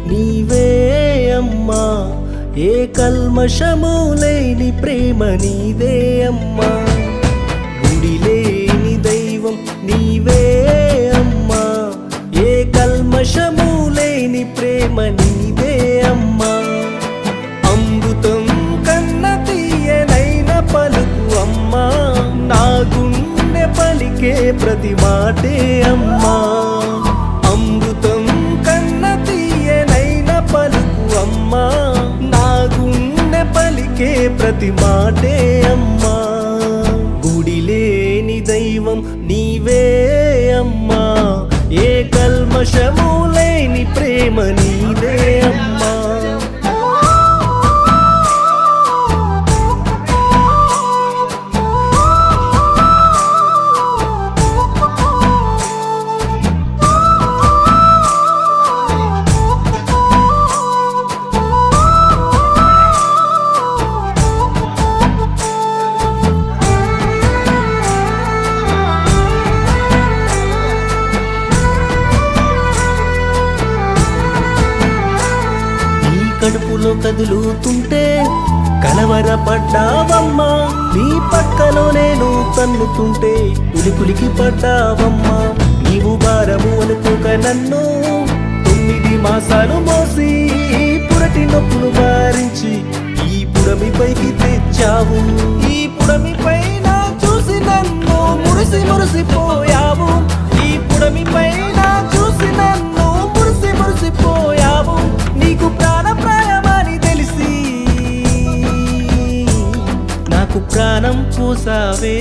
నీవే అమ్మా, ఏ కల్మషము లేని ప్రేమ నీదే అమ్మా. గుడి లేని దైవం నీవే అమ్మా, ఏ కల్మషము లేని ప్రేమ నీదే అమ్మా. అమృతం కన్న తీయనైన పలుకు అమ్మా, నా గుండె పలికే ప్రతి మాటే అమ్మా. అమృతం కన్న తీయనైన పలుకు అమ్మా, నా గుండె పలికే ప్రతి మాటే అమ్మా. గుడి లేని దైవం నీవే అమ్మా, ఏ కల్మషము లేని ప్రేమ నీదే అమ్మా. కడుపులో కదులుతుంటే కలవరపడ్డావమ్మా, నీ పక్కలో నేను తన్నుతుంటే ఉలికులికి పడ్డావమ్మా. నీవు భారము అనుకోక నన్ను 9 మాసాలు మోసి పురటి నొప్పులు భరించి ఈ పుడమి పైకి తెచ్చావు. ఈ పుడమి పైన చూసి నన్ను మురిసి మురిసిపోయావు. ఈ పుడమి పైన చూసి నన్ను మురిసి మురిసిపోయావు. నీకు ప్రాణప్రాయమని తెలిసి నాకు ప్రాణం పోసావే.